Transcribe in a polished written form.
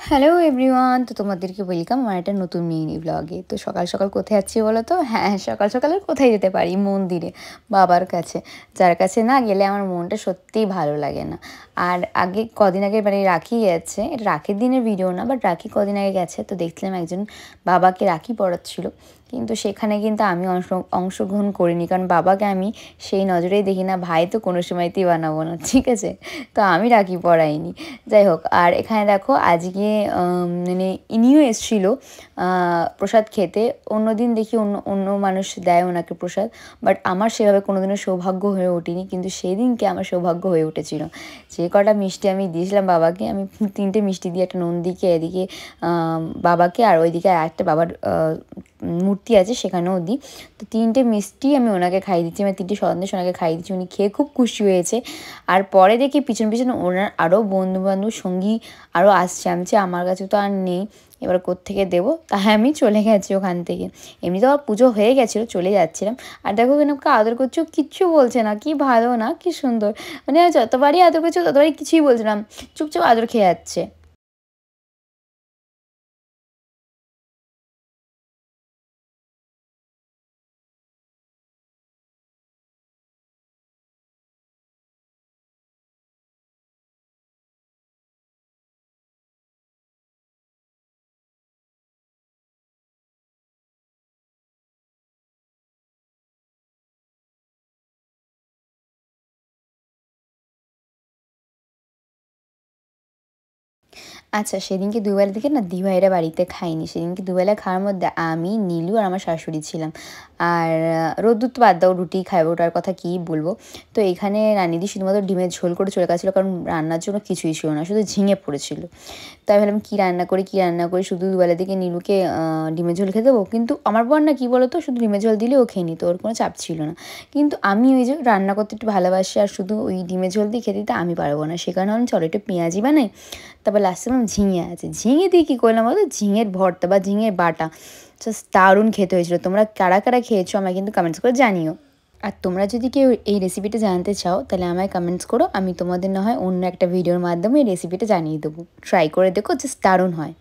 Hello everyone, তো তোমাদেরকে welcome আমার একটা নতুন মিনি ব্লগে। তো সকাল সকাল কোথায় যাচ্ছি বলো তো? হ্যাঁ, সকাল সকাল আর কোথায় যেতে পারি? মন্দিরে, বাবার কাছে। যার কাছে না গেলে আমার মনটা সত্যিই ভালো লাগে না। আর কদিন আগে মানে রাখি গেছে, এটা রাখির দিনের ভিডিও না, বাট রাখি কদিন আগে গেছে। তো দেখছিলাম একজন বাবাকে রাখি পরাচ্ছিল, কিন্তু সেখানে কিন্তু আমি অংশগ্রহণ করিনি, কারণ বাবাকে আমি সেই নজরেই দেখি না। ভাই তো কোনো সময়তেই বানাবো না, ঠিক আছে? তো আমি রাখি পরাইনি। যাই হোক, আর এখানে দেখো আজকে মানে ইনিও এসেছিল প্রসাদ খেতে। অন্যদিন দেখি অন্য অন্য মানুষ দেয় ওনাকে প্রসাদ, বাট আমার সেভাবে কোনোদিনও সৌভাগ্য হয়ে ওঠেনি, কিন্তু সেই দিনকে আমার সৌভাগ্য হয়ে উঠেছিল। যে কটা মিষ্টি আমি দিয়েছিলাম বাবাকে, আমি 3টে মিষ্টি দিয়ে, একটা নন্দীকে এদিকে বাবাকে, আর ওইদিকে একটা বাবার মূর্তি আছে সেখানেও দিই। তো 3টে মিষ্টি আমি ওনাকে খাইয়ে দিচ্ছি, আমি 3টে সন্দেশ ওনাকে খাইয়ে দিচ্ছি। উনি খেয়ে খুব খুশি হয়েছে। আর পরে দেখি পিছন পিছন ওনার আরও বন্ধুবান্ধব সঙ্গী আরও আসছে। আমার কাছে তো আর নেই, এবার কোত্থেকে দেবো, তাই আমি চলে গেছি ওখান থেকে। এমনি তো আমার পুজো হয়ে গেছিলো, চলে যাচ্ছিলাম। আর দেখো কেন ওকে আদর করছো, কিচ্ছু বলছে না। কি ভালো না, কি সুন্দর। মানে যতবারই আদর করছো ততবারই কিছুই বলছিলাম, চুপচাপ আদর খেয়ে যাচ্ছে। আচ্ছা, সেদিনকে দুবেলা থেকে না দিভাইরা বাড়িতে খাইনি। সেদিনকে দুবেলা খাওয়ার মধ্যে আমি, নীলু আর আমার শাশুড়ি ছিলাম। আর রোদ্দুর তো বাদ দাও, রুটি খাবো, ওটার কথা কী বলবো। তো এখানে রানিদি শুধুমাত্র ডিমের ঝোল করে চলে গেছিলো, কারণ রান্নার জন্য কিছুই ছিল না, শুধু ঝিঙে পড়েছিল। তাই ভাবলাম কী রান্না করি, শুধু দুবেলা থেকে নীলুকে ডিমের ঝোল খেতে দেবো। কিন্তু আমার বর না, কী বলো তো, শুধু ডিমের ঝোল দিলে ও খেয়ে নিত, ওর কোনো চাপ ছিল না। কিন্তু আমি ওই যে রান্না করতে একটু ভালোবাসি, আর শুধু ওই ডিমের ঝোল দিয়ে খেতে দিতে আমি পারবো না। সে কারণে আমি চলো একটু পেঁয়াজি বানাই। তারপর লাস্টে বললাম ঝিঙে আছে, ঝিঙে দিয়ে কী করলাম বলো, ঝিঙের ভর্তা বা ঝিঙের বাটা। জাস্ট দারুণ খেতে হয়েছিল। তোমরা কারা কারা খেয়েছো আমায় কিন্তু কমেন্টস করে জানিও। আর তোমরা যদি কেউ এই রেসিপিটা জানতে চাও, তাহলে আমায় কমেন্টস করো, আমি তোমাদের না হয় অন্য একটা ভিডিওর মাধ্যমে এই রেসিপিটা জানিয়ে দেবো। ট্রাই করে দেখো, জাস্ট দারুণ হয়।